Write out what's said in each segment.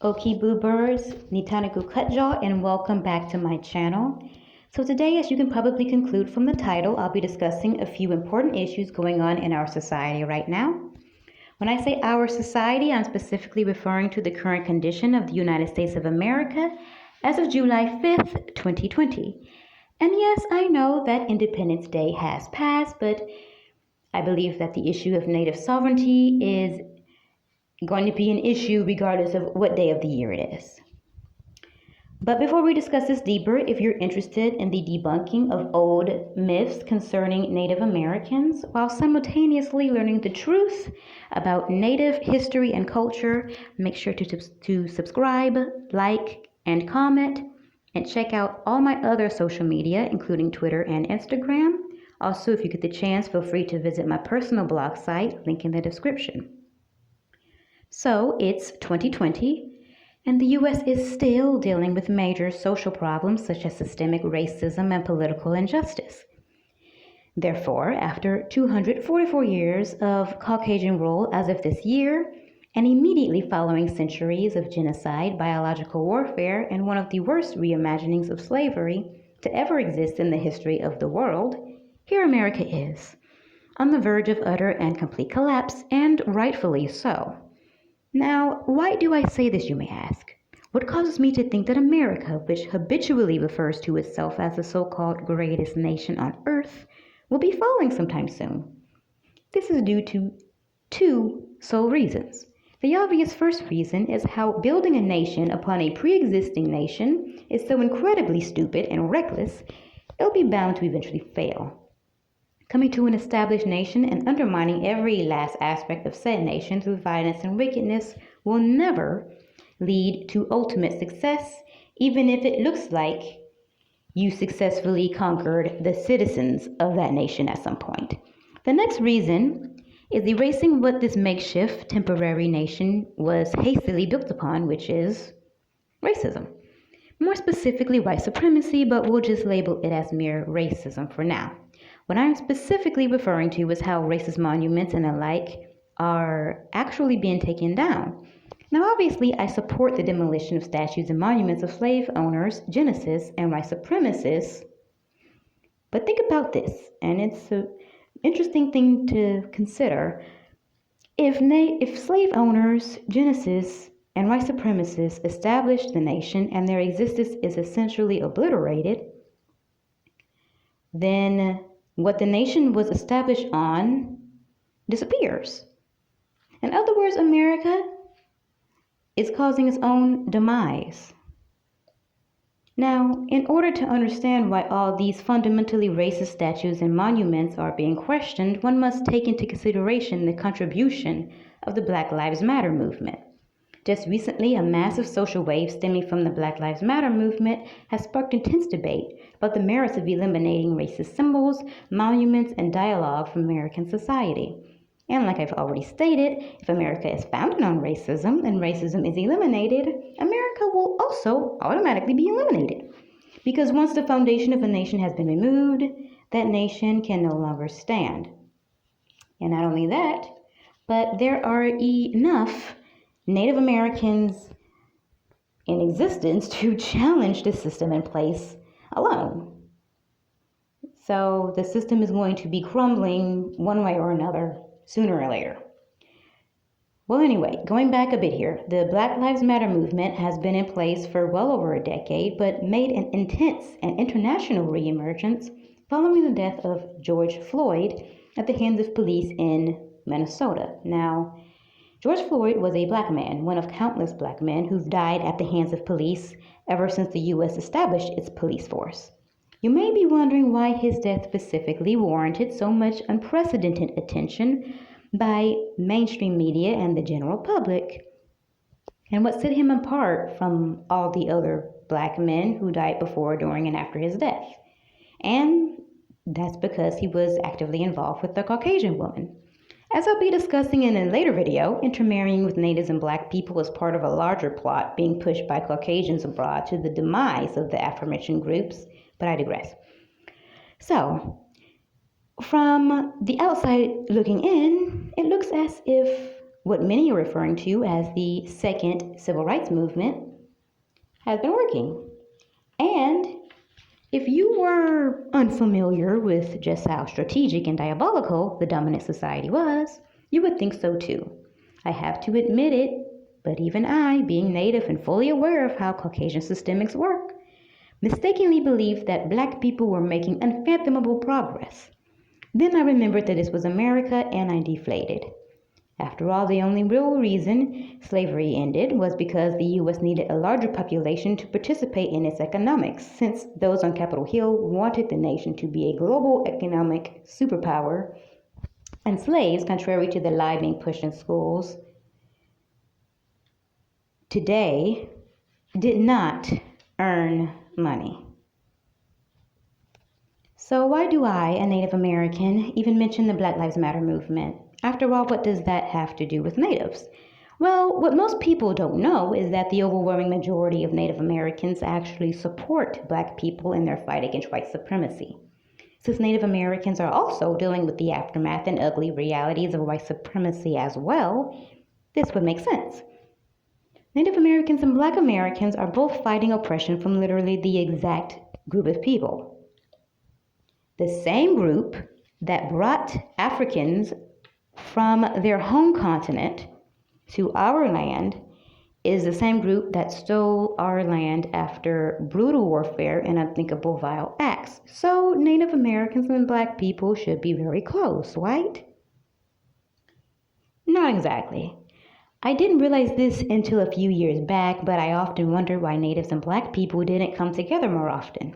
Okie Bluebirds, Niitaniko Cutjaw, and welcome back to my channel. So today, as you can probably conclude from the title, I'll be discussing a few important issues going on in our society right now. When I say our society, I'm specifically referring to the current condition of the United States of America as of July 5th, 2020. And yes, I know that Independence Day has passed, but I believe that the issue of native sovereignty is going to be an issue regardless of what day of the year it is. But before we discuss this deeper, if you're interested in the debunking of old myths concerning Native Americans while simultaneously learning the truth about Native history and culture, make sure to subscribe, like, and comment, and check out all my other social media, including Twitter and Instagram. Also, if you get the chance, feel free to visit my personal blog site, link in the description. So, it's 2020. And the U.S. is still dealing with major social problems such as systemic racism and political injustice. Therefore, after 244 years of Caucasian rule as of this year, and immediately following centuries of genocide, biological warfare, and one of the worst reimaginings of slavery to ever exist in the history of the world, here America is, on the verge of utter and complete collapse, and rightfully so. Now, why do I say this, you may ask? What causes me to think that America, which habitually refers to itself as the so-called greatest nation on earth, will be falling sometime soon? This is due to two sole reasons. The obvious first reason is how building a nation upon a pre-existing nation is so incredibly stupid and reckless, it'll be bound to eventually fail. Coming to an established nation and undermining every last aspect of said nation through violence and wickedness will never lead to ultimate success, even if it looks like you successfully conquered the citizens of that nation at some point. The next reason is erasing what this makeshift temporary nation was hastily built upon, which is racism. More specifically, white supremacy, but we'll just label it as mere racism for now. What I'm specifically referring to is how racist monuments and the like are actually being taken down. Now, obviously, I support the demolition of statues and monuments of slave owners, genocists, and white supremacists. But think about this, and it's an interesting thing to consider. If slave owners, genocists, and white supremacists established the nation and their existence is essentially obliterated, then what the nation was established on disappears. In other words, America is causing its own demise. Now, in order to understand why all these fundamentally racist statues and monuments are being questioned, one must take into consideration the contribution of the Black Lives Matter movement. Just recently, a massive social wave stemming from the Black Lives Matter movement has sparked intense debate about the merits of eliminating racist symbols, monuments, and dialogue from American society. And like I've already stated, if America is founded on racism and racism is eliminated, America will also automatically be eliminated. Because once the foundation of a nation has been removed, that nation can no longer stand. And not only that, but there are enough Native Americans in existence to challenge the system in place alone. So the system is going to be crumbling one way or another sooner or later. Well, anyway, going back a bit here, the Black Lives Matter movement has been in place for well over a decade, but made an intense and international reemergence following the death of George Floyd at the hands of police in Minnesota. Now, George Floyd was a black man, one of countless black men who've died at the hands of police ever since the U.S. established its police force. You may be wondering why his death specifically warranted so much unprecedented attention by mainstream media and the general public, and what set him apart from all the other black men who died before, during, and after his death. And that's because he was actively involved with the Caucasian woman. As I'll be discussing in a later video, intermarrying with natives and black people is part of a larger plot being pushed by Caucasians abroad to the demise of the aforementioned groups, but I digress. So, from the outside looking in, it looks as if what many are referring to as the second civil rights movement, has been working. And if you were unfamiliar with just how strategic and diabolical the dominant society was, you would think so too. I have to admit it, but even I, being Native and fully aware of how Caucasian systemics work, mistakenly believed that Black people were making unfathomable progress. Then I remembered that this was America and I deflated. After all, the only real reason slavery ended was because the U.S. needed a larger population to participate in its economics, since those on Capitol Hill wanted the nation to be a global economic superpower, and slaves, contrary to the lie being pushed in schools today, did not earn money. So why do I, a Native American, even mention the Black Lives Matter movement? After all, what does that have to do with Natives? Well, what most people don't know is that the overwhelming majority of Native Americans actually support Black people in their fight against white supremacy. Since Native Americans are also dealing with the aftermath and ugly realities of white supremacy as well, this would make sense. Native Americans and Black Americans are both fighting oppression from literally the exact group of people. The same group that brought Africans from their home continent to our land is the same group that stole our land after brutal warfare and unthinkable vile acts. So Native Americans and Black people should be very close, right? Not exactly. I didn't realize this until a few years back, but I often wondered why Natives and Black people didn't come together more often.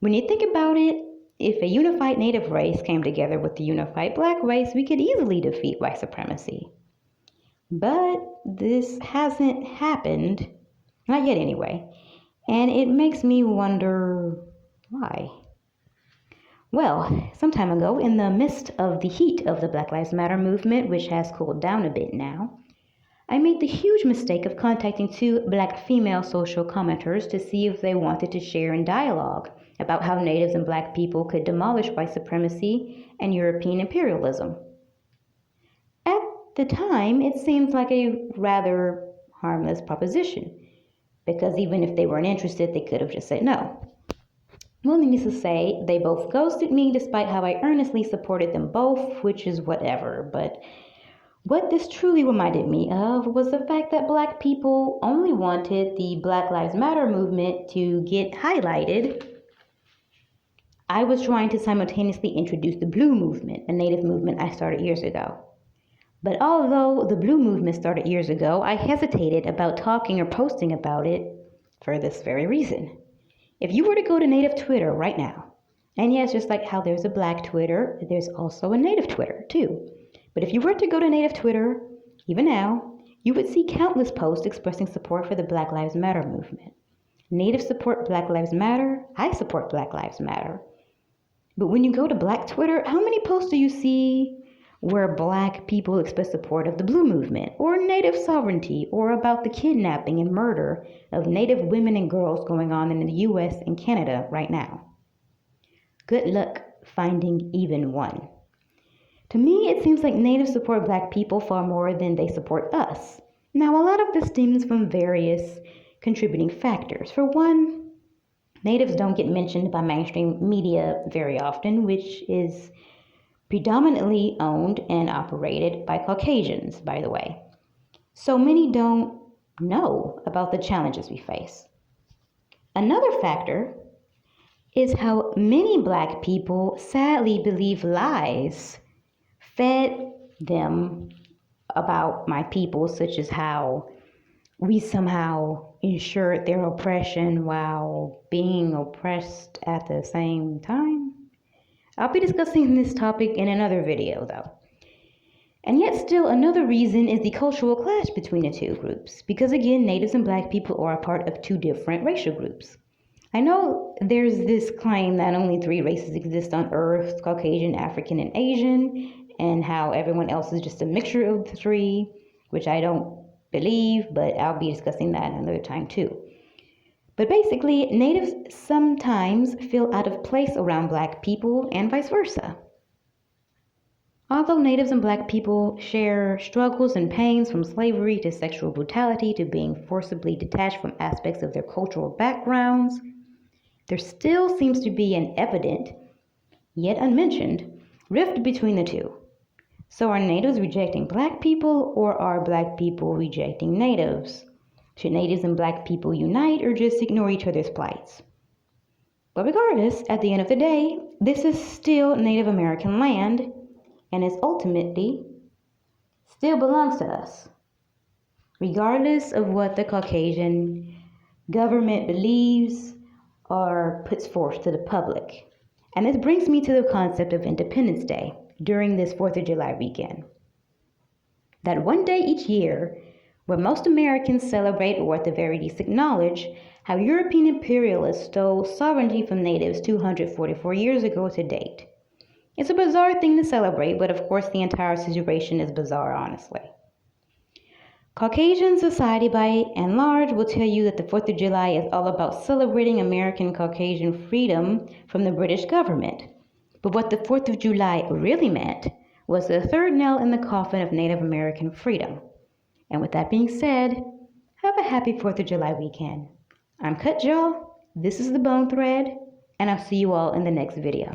When you think about it, if a unified Native race came together with the unified Black race, we could easily defeat white supremacy. But this hasn't happened, not yet anyway, and it makes me wonder why. Well, some time ago, in the midst of the heat of the Black Lives Matter movement, which has cooled down a bit now, I made the huge mistake of contacting two Black female social commenters to see if they wanted to share in dialogue about how Natives and Black people could demolish white supremacy and European imperialism. At the time, it seemed like a rather harmless proposition, because even if they weren't interested, they could have just said no. Well, needless to say, they both ghosted me despite how I earnestly supported them both, which is whatever, but what this truly reminded me of was the fact that Black people only wanted the Black Lives Matter movement to get highlighted. I was trying to simultaneously introduce the Blue movement, a Native movement I started years ago. But although the Blue movement started years ago, I hesitated about talking or posting about it for this very reason. If you were to go to Native Twitter right now, and yes, just like how there's a Black Twitter, there's also a Native Twitter too. But if you were to go to Native Twitter, even now, you would see countless posts expressing support for the Black Lives Matter movement. Natives support Black Lives Matter. I support Black Lives Matter. But when you go to Black Twitter, how many posts do you see where Black people express support of the Blue movement, or Native sovereignty, or about the kidnapping and murder of Native women and girls going on in the US and Canada right now? Good luck finding even one. To me, it seems like Natives support Black people far more than they support us. Now, a lot of this stems from various contributing factors. For one, Natives don't get mentioned by mainstream media very often, which is predominantly owned and operated by Caucasians, by the way. So many don't know about the challenges we face. Another factor is how many Black people sadly believe lies fed them about my people, such as how we somehow ensured their oppression while being oppressed at the same time. I'll be discussing this topic in another video though. And yet still another reason is the cultural clash between the two groups, because again, Natives and Black people are a part of two different racial groups. I know there's this claim that only three races exist on Earth, Caucasian, African, and Asian, and how everyone else is just a mixture of the three, which I don't believe, but I'll be discussing that another time too. But basically, Natives sometimes feel out of place around Black people and vice versa. Although Natives and Black people share struggles and pains from slavery to sexual brutality to being forcibly detached from aspects of their cultural backgrounds, there still seems to be an evident, yet unmentioned, rift between the two. So are Natives rejecting Black people, or are Black people rejecting Natives? Should Natives and Black people unite or just ignore each other's plights? But regardless, at the end of the day, this is still Native American land, and it ultimately still belongs to us, regardless of what the Caucasian government believes or puts forth to the public. And this brings me to the concept of Independence Day during this 4th of July weekend. That one day each year where most Americans celebrate, or at the very least acknowledge, how European imperialists stole sovereignty from natives 244 years ago to date. It's a bizarre thing to celebrate, but of course the entire situation is bizarre, honestly. Caucasian society by and large will tell you that the 4th of July is all about celebrating American Caucasian freedom from the British government. But what the 4th of July really meant was the third nail in the coffin of Native American freedom. And with that being said, have a happy 4th of July weekend. I'm Cut Jaw, this is The Bone Thread, and I'll see you all in the next video.